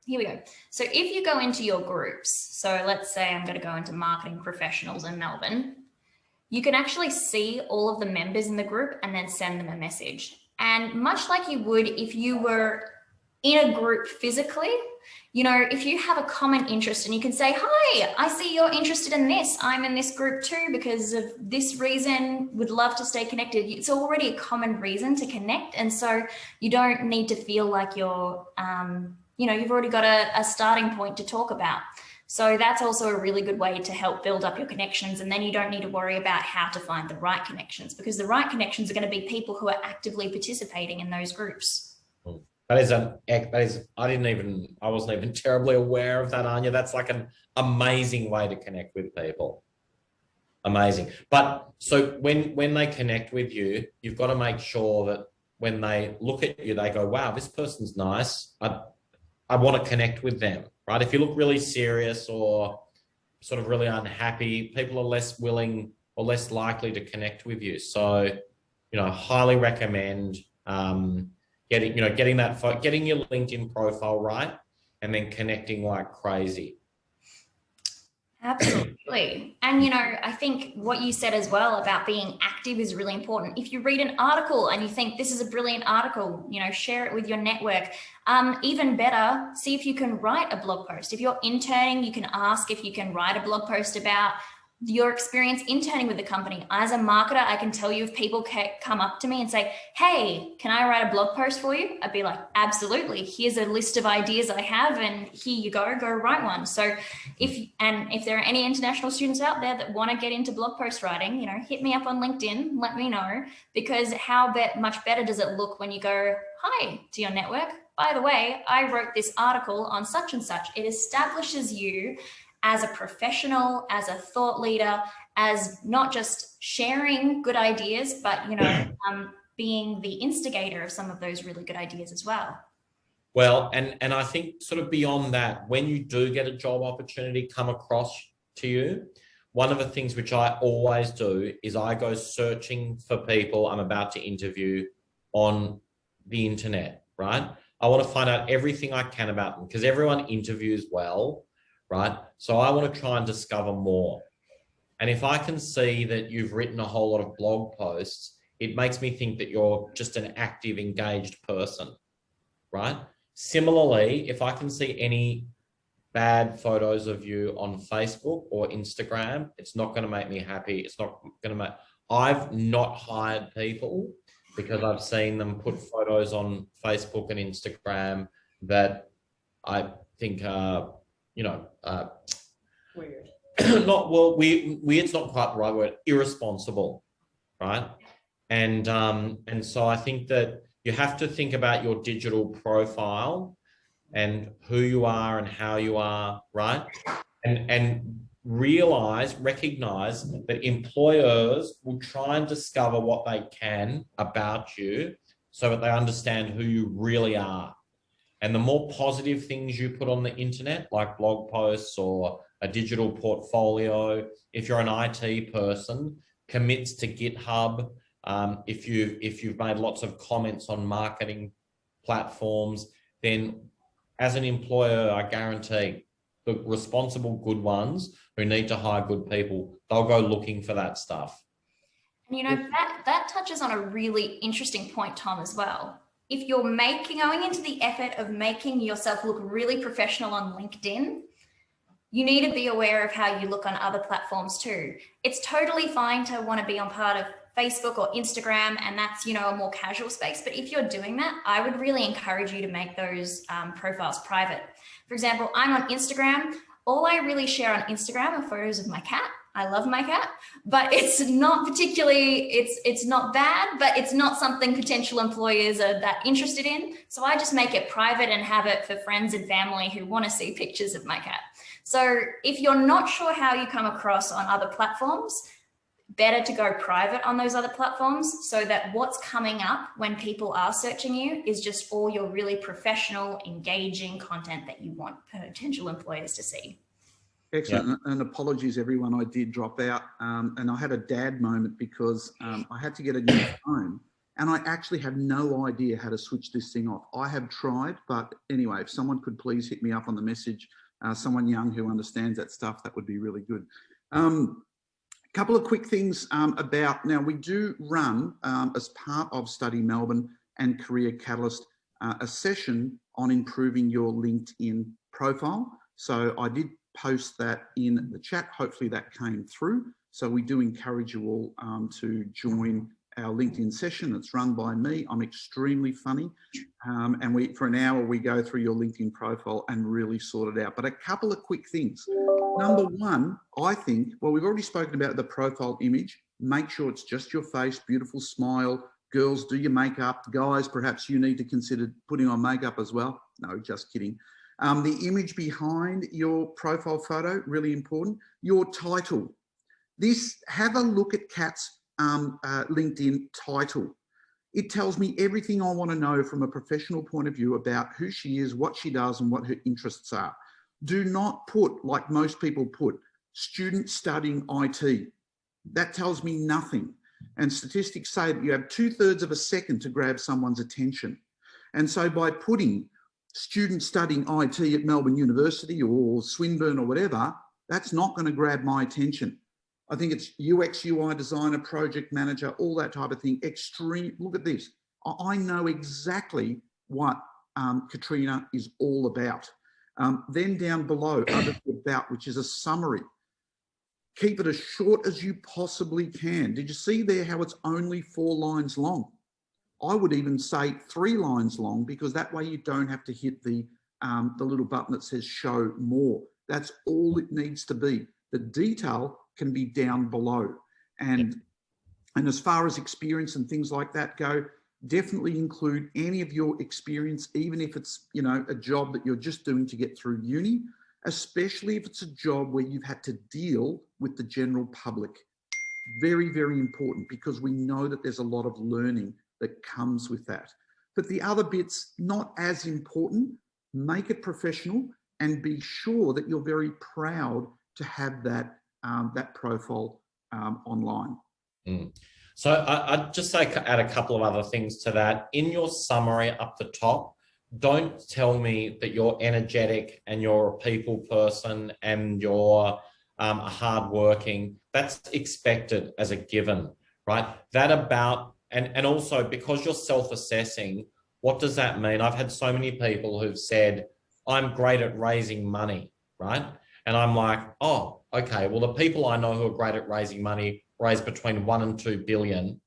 Speaker 3: Here we go. So if you go into your groups, so let's say I'm going to go into marketing professionals in Melbourne, you can actually see all of the members in the group and then send them a message. And much like you would if you were in a group physically, you know, if you have a common interest and you can say, hi, I see you're interested in this. I'm in this group too because of this reason, would love to stay connected. It's already a common reason to connect. And so you don't need to feel like you're, you know, you've already got a starting point to talk about. So that's also a really good way to help build up your connections. And then you don't need to worry about how to find the right connections because the right connections are going to be people who are actively participating in those groups. I wasn't even terribly aware of that, Anya. That's like an amazing way to connect with people. Amazing. But so when they connect with you, you've got to make sure that when they look at you, they go, wow, this person's nice. I want to connect with them, right? If you look really serious or sort of really unhappy, people are less willing or less likely to connect with you. So, you know, highly recommend getting your LinkedIn profile right and then connecting like crazy. Absolutely. And, you know, I think what you said as well about being active is really important. If you read an article and you think this is a brilliant article, you know, share it with your network. Even better, see if you can write a blog post. If you're interning, you can ask if you can write a blog post about your experience interning with the company. As a marketer, I can tell you if people come up to me and say, hey, can I write a blog post for you? I'd be like, absolutely. Here's a list of ideas I have and here you go write one. So if there are any international students out there that want to get into blog post writing, you know, hit me up on LinkedIn, let me know, because much better does it look when you go, hi, to your network. By the way, I wrote this article on such and such. It establishes you as a professional, as a thought leader, as not just sharing good ideas, but, you know, being the instigator of some of those really good ideas as well.
Speaker 2: Well, and I think sort of beyond that, when you do get a job opportunity come across to you, one of the things which I always do is I go searching for people I'm about to interview on the internet, right? I want to find out everything I can about them because everyone interviews well, right? So I want to try and discover more. And if I can see that you've written a whole lot of blog posts, it makes me think that you're just an active, engaged person, right? Similarly, if I can see any bad photos of you on Facebook or Instagram, it's not going to make me happy. It's not going to make... I've not hired people because I've seen them put photos on Facebook and Instagram that I think are, you know,
Speaker 4: Weird.
Speaker 2: not well, weird's not quite the right word, irresponsible, right? And so I think that you have to think about your digital profile and who you are and how you are, right? And recognize that employers will try and discover what they can about you so that they understand who you really are. And the more positive things you put on the internet, like blog posts or a digital portfolio, if you're an IT person, commits to GitHub, if you've made lots of comments on marketing platforms, then as an employer, I guarantee the responsible good ones who need to hire good people, they'll go looking for that stuff.
Speaker 3: And you know, that touches on a really interesting point, Tom, as well. If you're going into the effort of making yourself look really professional on LinkedIn, you need to be aware of how you look on other platforms too. It's totally fine to want to be on part of Facebook or Instagram, and that's, you know, a more casual space. But if you're doing that, I would really encourage you to make those profiles private. For example, I'm on Instagram. All I really share on Instagram are photos of my cat. I love my cat, but it's not particularly, it's not bad, but it's not something potential employers are that interested in. So I just make it private and have it for friends and family who want to see pictures of my cat. So if you're not sure how you come across on other platforms, better to go private on those other platforms so that what's coming up when people are searching you is just all your really professional, engaging content that you want potential employers to see.
Speaker 1: Excellent.
Speaker 2: Yeah.
Speaker 1: And apologies, everyone, I did drop out and I had a dad moment because I had to get a new phone and I actually have no idea how to switch this thing off. I have tried, but anyway, if someone could please hit me up on the message, someone young who understands that stuff, that would be really good. Couple of quick things about, now we do run as part of Study Melbourne and Career Catalyst a session on improving your LinkedIn profile. So I did post that in the chat. Hopefully that came through. So we do encourage you all to join our LinkedIn session. It's run by me. I'm extremely funny. And for an hour, we go through your LinkedIn profile and really sort it out. But a couple of quick things. Number one, I think, well, we've already spoken about the profile image. Make sure it's just your face, beautiful smile. Girls, do your makeup. Guys, perhaps you need to consider putting on makeup as well. No, just kidding. The image behind your profile photo, really important. Your title. Have a look at Kat's LinkedIn title. It tells me everything I want to know from a professional point of view about who she is, what she does, and what her interests are. Do not put, like most people put, student studying IT. That tells me nothing. And statistics say that you have 2/3 of a second to grab someone's attention. And so by putting student studying IT at Melbourne University or Swinburne or whatever, that's not going to grab my attention. I think it's UX, UI designer, project manager, all that type of thing. Extreme. Look at this. I know exactly what Katrina is all about. Then down below, other about, which is a summary. Keep it as short as you possibly can. Did you see there how it's only 4 lines long? I would even say 3 lines long because that way you don't have to hit the little button that says show more. That's all it needs to be. The detail can be down below. And as far as experience and things like that go, definitely include any of your experience, even if it's, you know, a job that you're just doing to get through uni, especially if it's a job where you've had to deal with the general public. Very, very important because we know that there's a lot of learning that comes with that. But the other bit's not as important. Make it professional and be sure that you're very proud to have that, that profile online.
Speaker 2: Mm. So I'd just say, add a couple of other things to that. In your summary up the top, don't tell me that you're energetic and you're a people person and you're hardworking. That's expected as a given, right? That about, and also because you're self-assessing, what does that mean? I've had so many people who've said, I'm great at raising money, right? And I'm like, oh, okay, well, the people I know who are great at raising money raise between 1 and 2 billion.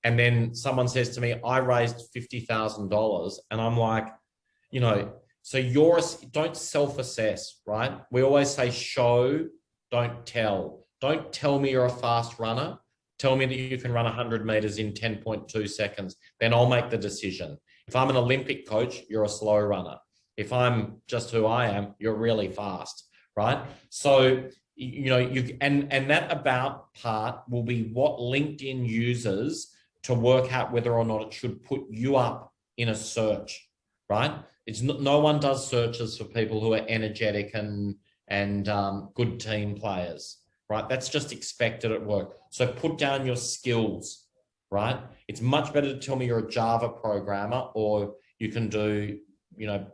Speaker 2: And then someone says to me, I raised $50,000. And I'm like, you know, so don't self-assess, right? We always say show, don't tell. Don't tell me you're a fast runner. Tell me that you can run 100 meters in 10.2 seconds. Then I'll make the decision. If I'm an Olympic coach, you're a slow runner. If I'm just who I am, you're really fast, right? So, you know, and that about part will be what LinkedIn uses to work out whether or not it should put you up in a search, right? It's no one does searches for people who are energetic and good team players, right? That's just expected at work. So put down your skills, right? It's much better to tell me you're a Java programmer, or you can do, you know,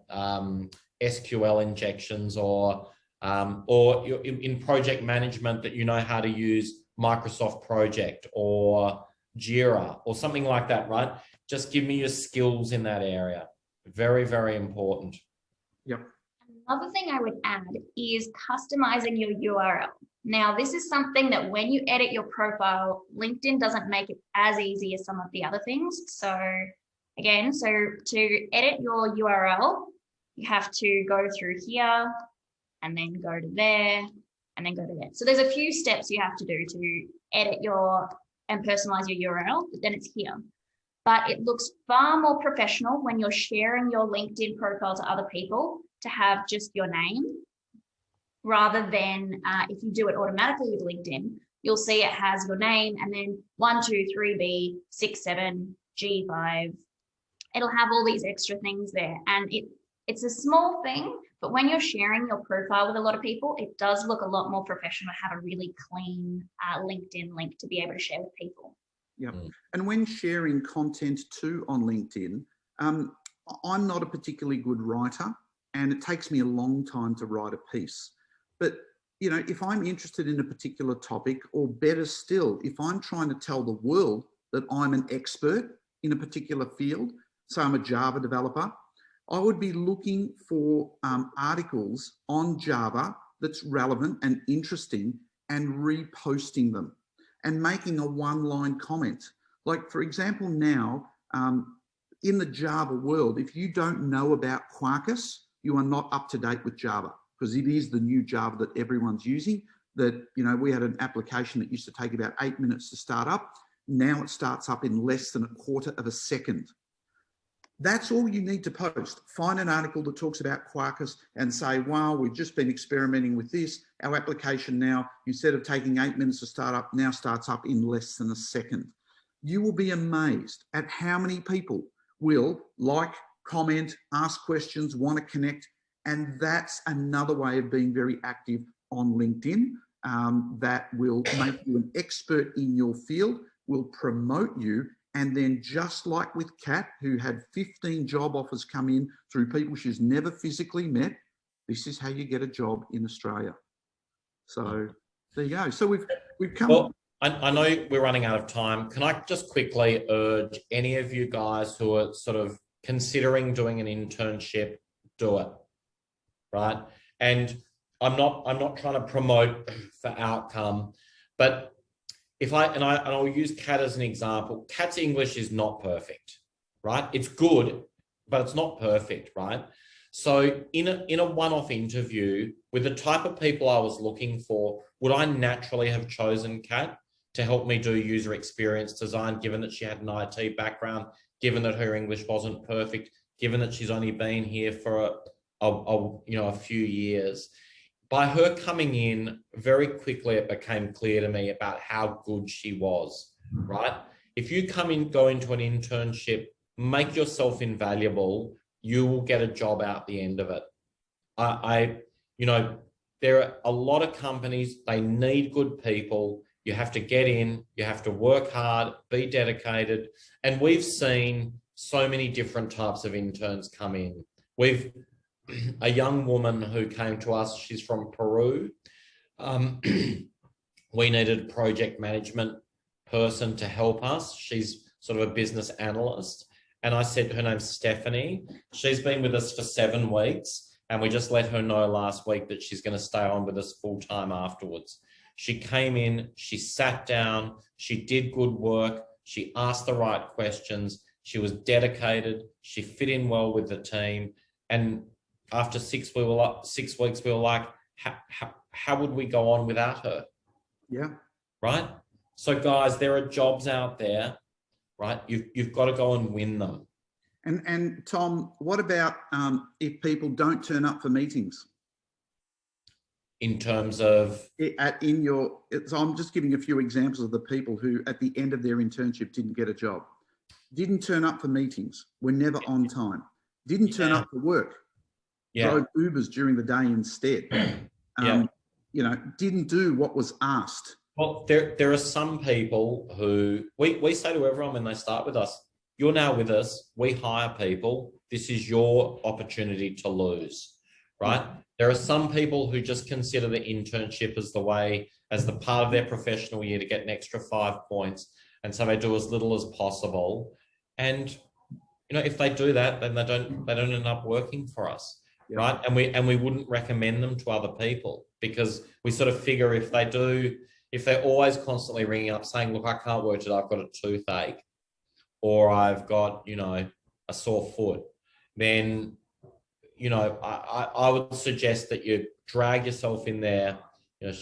Speaker 2: SQL injections, or you're in project management that you know how to use Microsoft Project or Jira or something like that, right? Just give me your skills in that area. Very, very important.
Speaker 1: Yep.
Speaker 3: Another thing I would add is customizing your URL. Now, this is something that when you edit your profile, LinkedIn doesn't make it as easy as some of the other things. So again, so to edit your URL, you have to go through here and then go to there and then go to there. So there's a few steps you have to do to edit and personalize your URL, but then it's here. But it looks far more professional when you're sharing your LinkedIn profile to other people to have just your name, rather than if you do it automatically with LinkedIn, you'll see it has your name and then 1, 2, 3B, 6, 7, G5. It'll have all these extra things there. And it's a small thing, but when you're sharing your profile with a lot of people, it does look a lot more professional to have a really clean LinkedIn link to be able to share with people.
Speaker 1: Yep. And when sharing content too on LinkedIn, I'm not a particularly good writer, and it takes me a long time to write a piece. But, you know, if I'm interested in a particular topic, or better still, if I'm trying to tell the world that I'm an expert in a particular field, so I'm a Java developer, I would be looking for articles on Java that's relevant and interesting and reposting them and making a one-line comment. Like, for example, now, in the Java world, if you don't know about Quarkus, you are not up to date with Java, because it is the new Java that everyone's using. That, you know, we had an application that used to take about 8 minutes to start up. Now it starts up in less than a quarter of a second. That's all you need to post. Find an article that talks about Quarkus and say, wow, we've just been experimenting with this. Our application now, instead of taking 8 minutes to start up, now starts up in less than a second. You will be amazed at how many people will like, comment, ask questions, want to connect. And that's another way of being very active on LinkedIn that will make you an expert in your field, will promote you. And then, just like with Kat, who had 15 job offers come in through people she's never physically met, this is how you get a job in Australia. So there you go. So we've come.
Speaker 2: Well, I know we're running out of time. Can I just quickly urge any of you guys who are sort of considering doing an internship, do it, right? And I'm not trying to promote for outcome, but I'll use Kat as an example. Kat's English is not perfect, right? It's good, but it's not perfect, right? So in a one-off interview with the type of people I was looking for, would I naturally have chosen Kat to help me do user experience design, given that she had an IT background, given that her English wasn't perfect, given that she's only been here for a few years? By her coming in, very quickly it became clear to me about how good she was, right? if you go into an internship, make yourself invaluable, you will get a job out the end of it. You know, there are a lot of companies, they need good people. You have to get in, you have to work hard, be dedicated. And we've seen so many different types of interns come in. We've a young woman who came to us, she's from Peru. We needed a project management person to help us. She's sort of a business analyst. And I said, her name's Stephanie. She's been with us for 7 weeks. And we just let her know last week that she's going to stay on with us full time afterwards. She came in, she sat down, she did good work, she asked the right questions, she was dedicated, she fit in well with the team. And after 6 weeks, we were like, how would we go on without her?
Speaker 1: Yeah.
Speaker 2: Right? So guys, there are jobs out there, right? You've got to go and win them.
Speaker 1: And Tom, what about if people don't turn up for meetings?
Speaker 2: In terms of?
Speaker 1: So I'm just giving a few examples of the people who at the end of their internship didn't get a job, didn't turn up for meetings, were never on time, didn't turn up for work, drove Ubers during the day instead, you know, didn't do what was asked.
Speaker 2: Well, there are some people who, we say to everyone when they start with us, you're now with us, we hire people, this is your opportunity to lose, right? There are some people who just consider the internship as the part of their professional year to get an extra 5 points. And so they do as little as possible. And, you know, if they do that, then they don't end up working for us, right? And we wouldn't recommend them to other people, because we sort of figure if they're always constantly ringing up saying, look, I can't work today, I've got a toothache, or I've got, you know, a sore foot, then, you know, I would suggest that you drag yourself in there, you know,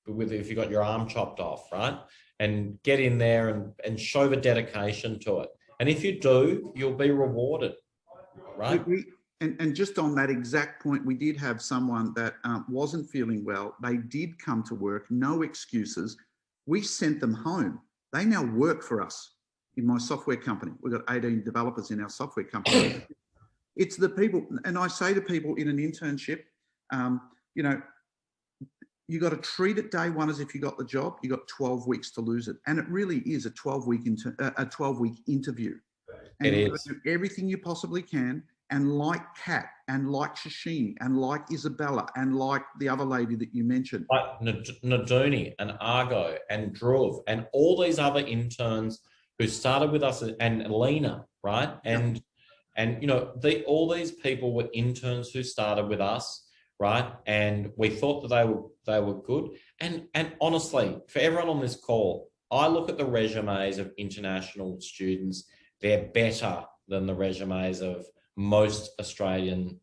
Speaker 2: if you got your arm chopped off, right? And get in there and show the dedication to it. And if you do, you'll be rewarded, right?
Speaker 1: And just on that exact point, we did have someone that wasn't feeling well. They did come to work, no excuses. We sent them home. They now work for us in my software company. We've got 18 developers in our software company. It's the people, and I say to people in an internship, you know, you got to treat it day one as if you got the job. You got 12 weeks to lose it, and it really is a 12-week interview. And you got to do everything you possibly can. And like Kat, and like Shashini, and like Isabella, and like the other lady that you mentioned,
Speaker 2: like Naduni and Argo and Dhruv and all these other interns who started with us, and Lena, right? And you know, all these people were interns who started with us, right? And we thought that they were good. And honestly, for everyone on this call, I look at the resumes of international students. They're better than the resumes of most Australian,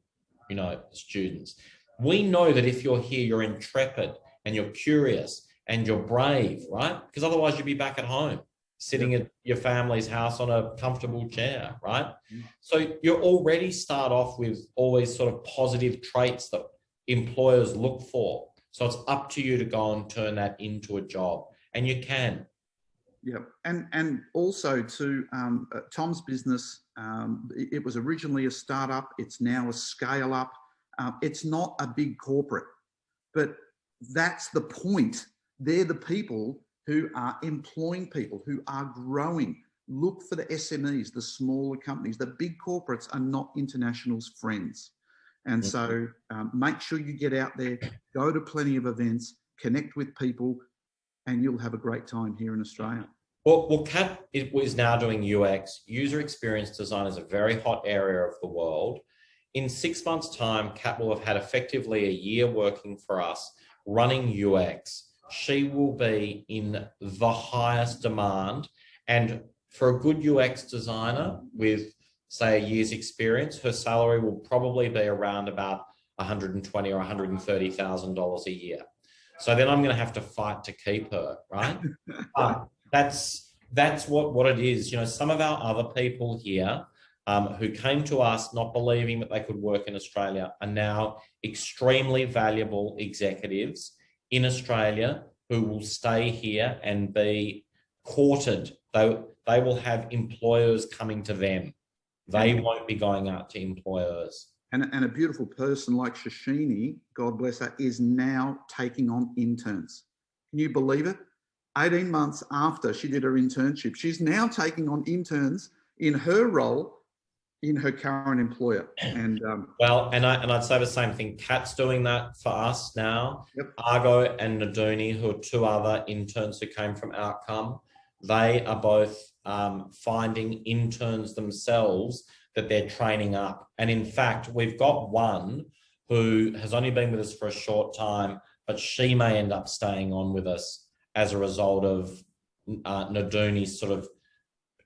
Speaker 2: you know, students. We know that if you're here, you're intrepid and you're curious and you're brave, right? Because otherwise you'd be back at home, sitting at your family's house on a comfortable chair, right? So you already start off with all these sort of positive traits that employers look for. So it's up to you to go and turn that into a job, and you can.
Speaker 1: Yeah, and also to Tom's business, it was originally a startup. It's now a scale up. It's not a big corporate, but that's the point. They're the people who are employing people, who are growing. Look for the SMEs, the smaller companies. The big corporates are not internationals' friends. And so make sure you get out there, go to plenty of events, connect with people, and you'll have a great time here in Australia.
Speaker 2: Well, Kat is now doing UX. User experience design is a very hot area of the world. In 6 months' time, Kat will have had effectively a year working for us, running UX. She will be in the highest demand. And for a good UX designer with, say, a year's experience, her salary will probably be around about $120,000 or $130,000 a year. So then I'm going to have to fight to keep her, right? That's what it is. You know, some of our other people here who came to us not believing that they could work in Australia are now extremely valuable executives in Australia who will stay here and be courted. They they will have employers coming to them. They won't be going out to employers.
Speaker 1: And a beautiful person like Shashini, God bless her, is now taking on interns. Can you believe it? 18 months after she did her internship, she's now taking on interns in her role in her current employer. And
Speaker 2: well, and I'd say the same thing. Kat's doing that for us now.
Speaker 1: Yep.
Speaker 2: Argo and Naduni, who are two other interns who came from Outcome, they are both finding interns themselves that they're training up. And in fact, we've got one who has only been with us for a short time, but she may end up staying on with us as a result of Naduni sort of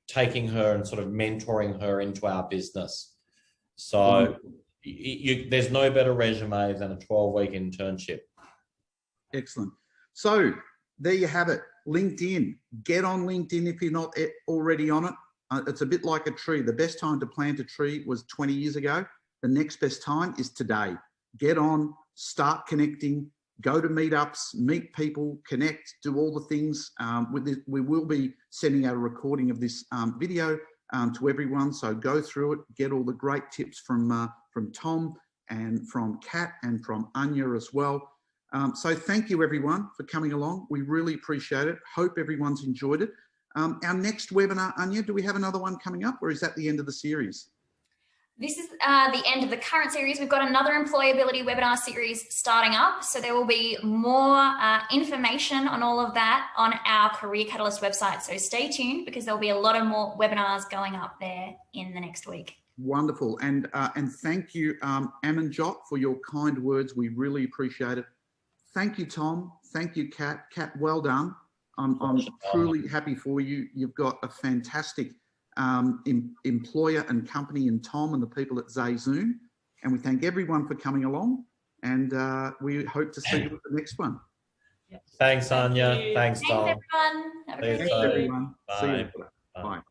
Speaker 2: taking her and sort of mentoring her into our business. So there's no better resume than a 12-week internship.
Speaker 1: Excellent. So there you have it. LinkedIn. Get on LinkedIn if you're not already on it. It's a bit like a tree. The best time to plant a tree was 20 years ago. The next best time is today. Get on, start connecting, go to meetups, meet people, connect, do all the things. We will be sending out a recording of this video to everyone. So go through it, get all the great tips from Tom and from Kat and from Anya as well. So thank you everyone for coming along. We really appreciate it. Hope everyone's enjoyed it. Our next webinar, Anya, do we have another one coming up or is that the end of the series?
Speaker 3: This is the end of the current series. We've got another employability webinar series starting up. So there will be more information on all of that on our Career Catalyst website. So stay tuned because there'll be a lot of more webinars going up there in the next week.
Speaker 1: Wonderful. And thank you, Amanjot, for your kind words. We really appreciate it. Thank you, Tom. Thank you, Kat. Kat, well done. I'm truly happy for you. You've got a fantastic employer and company in Tom and the people at ZayZoom. And we thank everyone for coming along. And we hope to see you at the next one.
Speaker 2: Thanks, Anya. Thanks, Tom.
Speaker 3: Thanks, everyone. Have a great
Speaker 1: Thanks,
Speaker 3: day.
Speaker 1: everyone.
Speaker 2: Bye.
Speaker 1: See you later.
Speaker 2: Bye.
Speaker 1: Bye.